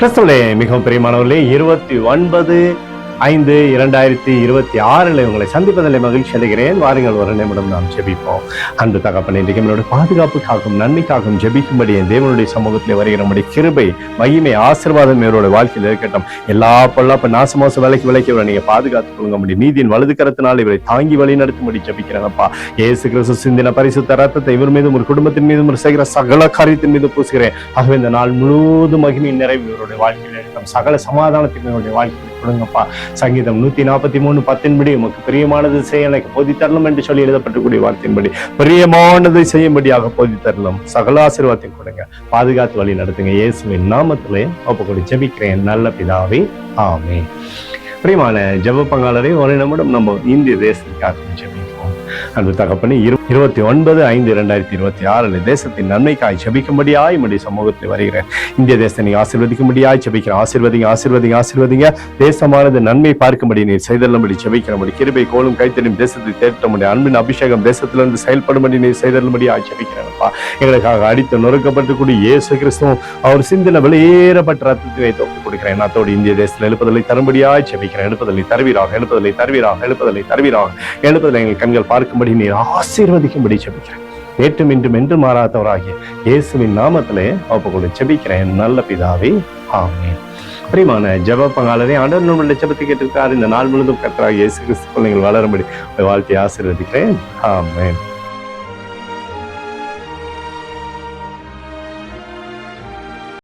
கிறிஸ்துவிலே மிகவும் பிரியமானவர்களே, 29/5/2026 உங்களை சந்திப்பதில் மகிழ்ச்சி அடைகிறேன். வாருங்கள், ஒரு நிமிடம் நாம் ஜெபிப்போம். அன்பு தகப்பனே, இன்றைக்கு நம்மளுடைய பாதுகாப்புக்காகவும் நன்மைக்காகவும் ஜெபிக்கும்படி என் தேவனுடைய சமூகத்தில் வருகிற நம்முடைய கிருபை, மகிமை, ஆசீர்வாதம் இவருடைய வாழ்க்கையில் இருக்கட்டும். எல்லா பொல்லாப்பு நாசமோச விலைக்கு நீங்க பாதுகாத்துக் கொள்ளுங்க. முடியும் நீதியின் வலது கரத்தினால் இவரை தாங்கி வழி நடத்தும்படி ஜெபிக்கிறேன்ப்பா. இயேசு கிறிஸ்து சிந்தின பரிசுத்த ரத்தத்தை இவர் மீதும் ஒரு குடும்பத்தின் மீதும் ஒரு செய்கிற சகல காரியத்தின் மீது பூசுகிறேன். ஆகவே இந்த நாள் முழுவதும் மகிமையின் நிறைவு இவருடைய வாழ்க்கையில் இருக்கட்டும். சகல சமாதானத்தின் இவருடைய வாழ்க்கையில் கொடுங்கப்பா. சங்கீதம் 143:10 உமக்கு பிரியமானது செய்ய எனக்கு போதி தரலாம் என்று சொல்லி எழுதப்பட்டக்கூடிய வார்த்தையின்படி பிரியமானதை செய்யும்படியாக போதி தரலாம். சகல ஆசீர்வாதத்தையும் கொடுங்க, பாதுகாத்து வழி நடத்துங்க. இயேசுவின் நாமத்திலே ஒப்புக்கொண்டு ஜெபிக்கிறேன் நல்ல பிதாவே, ஆமென். பிரியமான ஜெப பங்காளரை, ஒரு நிமிடம் நம்ம இந்திய தேசத்துக்காக ஜெபிப்போம். அன்பு தகப்பனே, 29/5/2026 தேசத்தின் நன்மைக்காய் ஜெபிக்கும்படியாய் உம்முடைய சமூகத்தில் வருகிறேன். இந்திய தேசத்தை நீ ஆசீர்வதிக்கும்படியாய் ஜெபிக்கிறேன். ஆசீர்வதிங்க. தேசமானது நன்மை பார்க்கும்படி நீர் செய்தருளும்படி ஜெபிக்கிறபடி கிருபை கோலும் கைத்தறியும் தேசத்தை தேட்டமுடைய அன்பின் அபிஷேகம் தேசத்திலிருந்து செயல்படும்படி நீர் செய்தருளும்படியாய் ஜெபிக்கிறேன்ப்பா. எங்களுக்காக அடித்து நொறுக்கப்பட்டு இயேசு கிறிஸ்துவும் அவர் சிந்தின வெளியேறப்பட்ட ரத்தத்தை வைத்து ஒப்புக் கொடுக்கிறேன். அத்தோடு இந்திய தேசத்தில் எழுப்புதலை தரும்படியாய் ஜெபிக்கிறேன். எழுப்புதலை தருவீராக. எங்கள் கண்கள் பார்க்கும்படி நீர் ஆசீர்வதிக்கும்படி ஜெபிக்கிறேன். நேற்றும் இன்றும் என்று மாறாதவராகிய இயேசுவின் நாமத்திலே ஒப்புக்கொண்டு ஜெபிக்கிறேன் நல்ல பிதாவே, ஆமென். பிரியமான ஜெப பங்காளரே, ஆண்டவர் நம்மளுடைய ஜெபத்தை கேட்டிருக்கார். இந்த நாள் முழுவதும் கர்த்தராகிய இயேசு கிறிஸ்துவுக்குள் நீங்கள் வளரும்படி வாழ்த்தி ஆசீர்வதிக்கிறேன். ஆமென்.